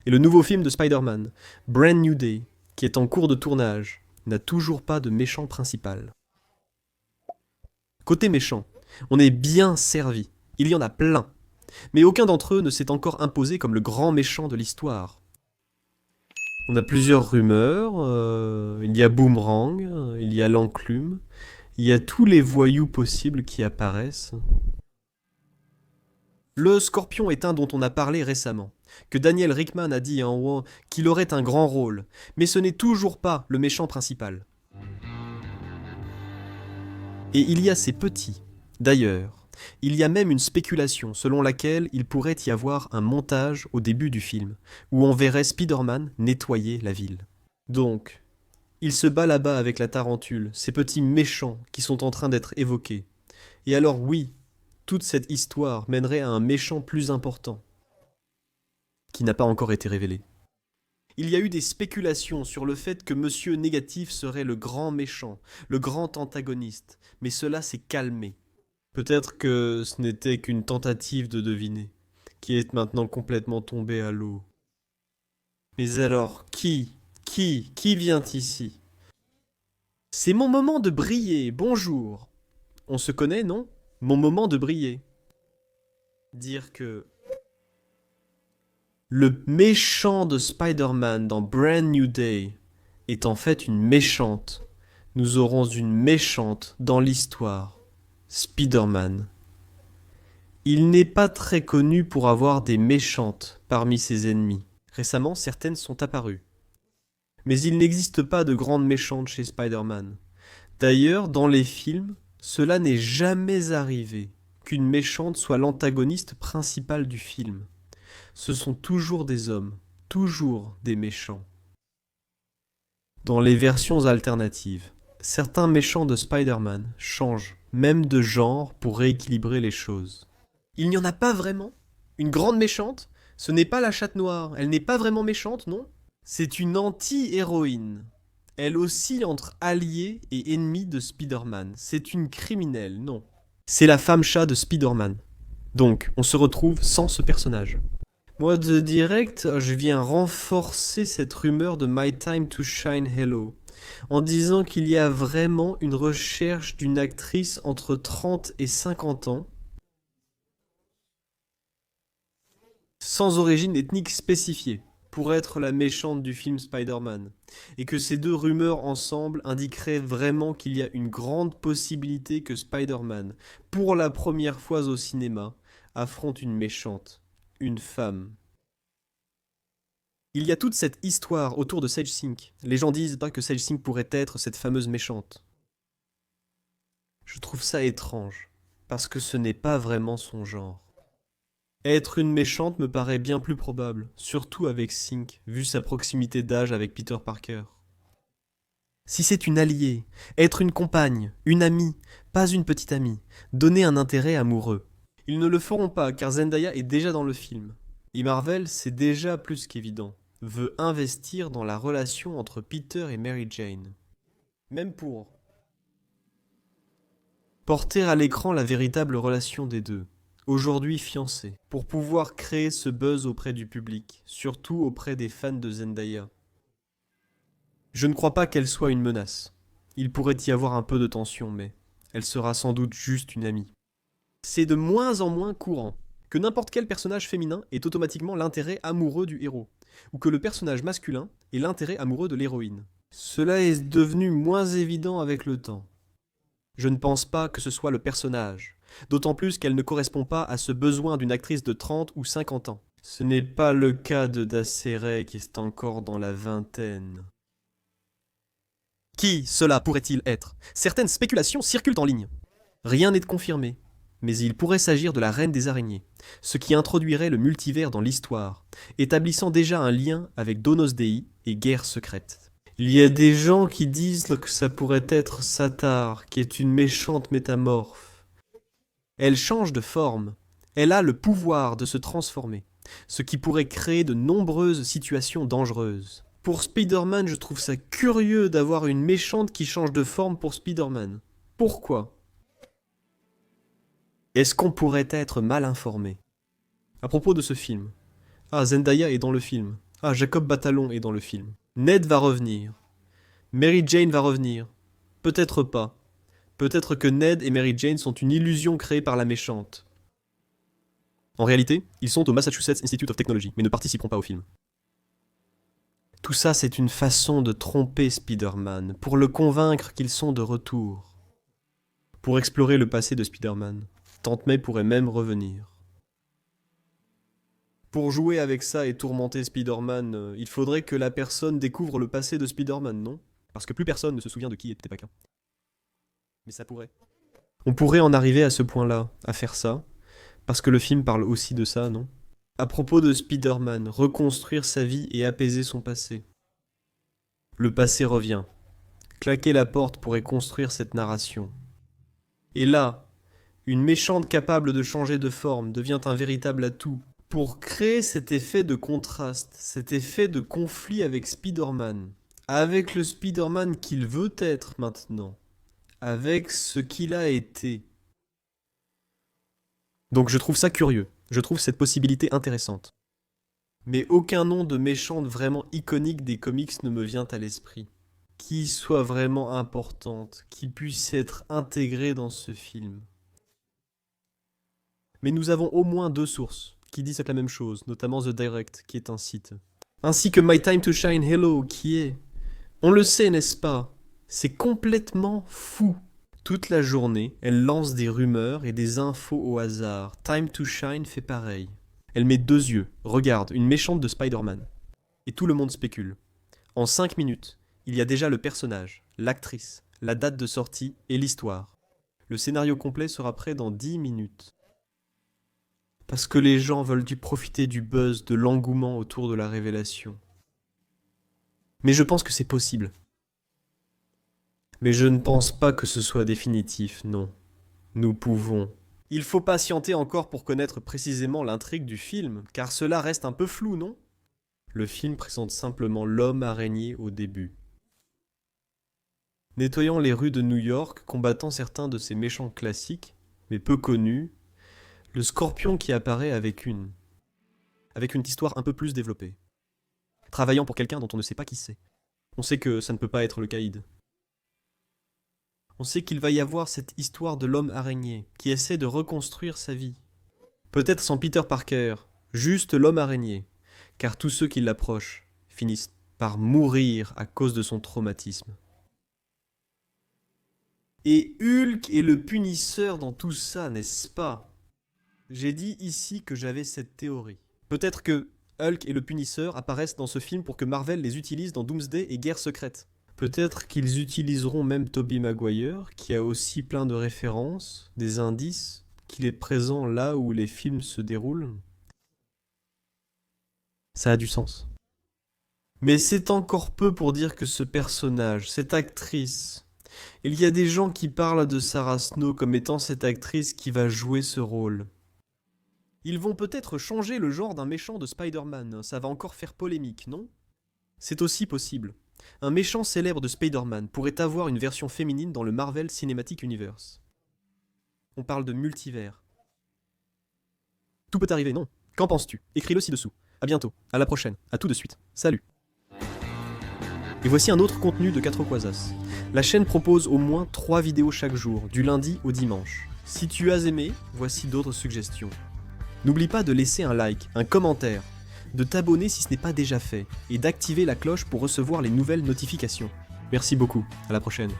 Et le nouveau film de Spider-Man, Brand New Day, qui est en cours de tournage, n'a toujours pas de méchant principal. Côté méchant, on est bien servi. Il y en a plein. Mais aucun d'entre eux ne s'est encore imposé comme le grand méchant de l'histoire. On a plusieurs rumeurs, il y a Boomerang, il y a l'enclume, il y a tous les voyous possibles qui apparaissent. Le Scorpion est un dont on a parlé récemment, que Daniel Rickman a dit en haut qu'il aurait un grand rôle, mais ce n'est toujours pas le méchant principal. Et il y a ces petits. D'ailleurs, il y a même une spéculation selon laquelle il pourrait y avoir un montage au début du film, où on verrait Spider-Man nettoyer la ville. Donc, il se bat là-bas avec la tarentule, ces petits méchants qui sont en train d'être évoqués. Et alors oui, toute cette histoire mènerait à un méchant plus important, qui n'a pas encore été révélé. Il y a eu des spéculations sur le fait que Monsieur Négatif serait le grand méchant, le grand antagoniste, mais cela s'est calmé. Peut-être que ce n'était qu'une tentative de deviner, qui est maintenant complètement tombée à l'eau. Mais alors, qui vient ici? C'est mon moment de briller, bonjour. On se connaît, non? Mon moment de briller. Dire que le méchant de Spider-Man dans Brand New Day est en fait une méchante. Nous aurons une méchante dans l'histoire. Spider-Man. Il n'est pas très connu pour avoir des méchantes parmi ses ennemis. Récemment, certaines sont apparues. Mais il n'existe pas de grandes méchantes chez Spider-Man. D'ailleurs, dans les films, cela n'est jamais arrivé qu'une méchante soit l'antagoniste principal du film. Ce sont toujours des hommes, toujours des méchants. Dans les versions alternatives, certains méchants de Spider-Man changent même de genre pour rééquilibrer les choses. Il n'y en a pas vraiment. Une grande méchante, ce n'est pas la chatte noire. Elle n'est pas vraiment méchante, non? C'est une anti-héroïne. Elle oscille entre alliée et ennemie de Spider-Man. C'est une criminelle, non. C'est la femme chat de Spider-Man. Donc, on se retrouve sans ce personnage. Moi, de direct, je viens renforcer cette rumeur de My Time to Shine Hello, en disant qu'il y a vraiment une recherche d'une actrice entre 30 et 50 ans, sans origine ethnique spécifiée, pour être la méchante du film Spider-Man, et que ces deux rumeurs ensemble indiqueraient vraiment qu'il y a une grande possibilité que Spider-Man, pour la première fois au cinéma, affronte une méchante, une femme. Il y a toute cette histoire autour de Sage Sink. Les gens disent pas que Sage Sink pourrait être cette fameuse méchante. Je trouve ça étrange, parce que ce n'est pas vraiment son genre. Être une méchante me paraît bien plus probable, surtout avec Sink, vu sa proximité d'âge avec Peter Parker. Si c'est une alliée, être une compagne, une amie, pas une petite amie, donner un intérêt amoureux. Ils ne le feront pas car Zendaya est déjà dans le film. Et Marvel, c'est déjà plus qu'évident, veut investir dans la relation entre Peter et Mary Jane. Même pour porter à l'écran la véritable relation des deux, aujourd'hui fiancés, pour pouvoir créer ce buzz auprès du public, surtout auprès des fans de Zendaya. Je ne crois pas qu'elle soit une menace. Il pourrait y avoir un peu de tension, mais elle sera sans doute juste une amie. C'est de moins en moins courant que n'importe quel personnage féminin ait automatiquement l'intérêt amoureux du héros, ou que le personnage masculin ait l'intérêt amoureux de l'héroïne. Cela est devenu moins évident avec le temps. Je ne pense pas que ce soit le personnage, d'autant plus qu'elle ne correspond pas à ce besoin d'une actrice de 30 ou 50 ans. Ce n'est pas le cas de Dasseré qui est encore dans la vingtaine. Qui cela pourrait-il être? Certaines spéculations circulent en ligne. Rien n'est confirmé, mais il pourrait s'agir de la reine des araignées, ce qui introduirait le multivers dans l'histoire, établissant déjà un lien avec Donos Dei et Guerre secrète. Il y a des gens qui disent que ça pourrait être Satar, qui est une méchante métamorphe. Elle change de forme, elle a le pouvoir de se transformer, ce qui pourrait créer de nombreuses situations dangereuses. Pour Spider-Man, je trouve ça curieux d'avoir une méchante qui change de forme pour Spider-Man. Pourquoi? Est-ce qu'on pourrait être mal informé? À propos de ce film. Ah, Zendaya est dans le film. Ah, Jacob Batalon est dans le film. Ned va revenir. Mary Jane va revenir. Peut-être pas. Peut-être que Ned et Mary Jane sont une illusion créée par la méchante. En réalité, ils sont au Massachusetts Institute of Technology, mais ne participeront pas au film. Tout ça, c'est une façon de tromper Spider-Man, pour le convaincre qu'ils sont de retour. Pour explorer le passé de Spider-Man. Tante May pourrait même revenir. Pour jouer avec ça et tourmenter Spider-Man, il faudrait que la personne découvre le passé de Spider-Man, non? Parce que plus personne ne se souvient de qui était Parker. Mais ça pourrait. On pourrait en arriver à ce point-là, à faire ça, parce que le film parle aussi de ça, non? À propos de Spider-Man, reconstruire sa vie et apaiser son passé. Le passé revient. Claquer la porte pourrait construire cette narration. Et là, une méchante capable de changer de forme devient un véritable atout pour créer cet effet de contraste, cet effet de conflit avec Spider-Man. Avec le Spider-Man qu'il veut être maintenant. Avec ce qu'il a été. Donc je trouve ça curieux. Je trouve cette possibilité intéressante. Mais aucun nom de méchante vraiment iconique des comics ne me vient à l'esprit. Qui soit vraiment importante, qui puisse être intégrée dans ce film. Mais nous avons au moins 2 sources qui disent la même chose, notamment The Direct, qui est un site. Ainsi que My Time to Shine Hello, qui est... On le sait, n'est-ce pas? C'est complètement fou. Toute la journée, elle lance des rumeurs et des infos au hasard. Time to Shine fait pareil. Elle met 2 yeux. Regarde, une méchante de Spider-Man. Et tout le monde spécule. En 5 minutes, il y a déjà le personnage, l'actrice, la date de sortie et l'histoire. Le scénario complet sera prêt dans 10 minutes. Parce que les gens veulent profiter du buzz, de l'engouement autour de la révélation. Mais je pense que c'est possible. Mais je ne pense pas que ce soit définitif, non. Nous pouvons. Il faut patienter encore pour connaître précisément l'intrigue du film, car cela reste un peu flou, non? Le film présente simplement l'homme araignée au début. Nettoyant les rues de New York, combattant certains de ces méchants classiques, mais peu connus, le scorpion qui apparaît avec une histoire un peu plus développée. Travaillant pour quelqu'un dont on ne sait pas qui c'est. On sait que ça ne peut pas être le caïd. On sait qu'il va y avoir cette histoire de l'homme araignée qui essaie de reconstruire sa vie. Peut-être sans Peter Parker, juste l'homme araignée, car tous ceux qui l'approchent finissent par mourir à cause de son traumatisme. Et Hulk est le punisseur dans tout ça, n'est-ce pas? J'ai dit ici que j'avais cette théorie. Peut-être que Hulk et le punisseur apparaissent dans ce film pour que Marvel les utilise dans Doomsday et Guerre secrète. Peut-être qu'ils utiliseront même Tobey Maguire, qui a aussi plein de références, des indices, qu'il est présent là où les films se déroulent. Ça a du sens. Mais c'est encore peu pour dire que ce personnage, cette actrice... Il y a des gens qui parlent de Sarah Snow comme étant cette actrice qui va jouer ce rôle. Ils vont peut-être changer le genre d'un méchant de Spider-Man, ça va encore faire polémique, non? C'est aussi possible. Un méchant célèbre de Spider-Man pourrait avoir une version féminine dans le Marvel Cinematic Universe. On parle de multivers. Tout peut arriver, non? Qu'en penses-tu? Écris-le ci-dessous. À bientôt, à la prochaine, à tout de suite. Salut. Et voici un autre contenu de 4 Quasas. La chaîne propose au moins 3 vidéos chaque jour, du lundi au dimanche. Si tu as aimé, voici d'autres suggestions. N'oublie pas de laisser un like, un commentaire, de t'abonner si ce n'est pas déjà fait, et d'activer la cloche pour recevoir les nouvelles notifications. Merci beaucoup, à la prochaine.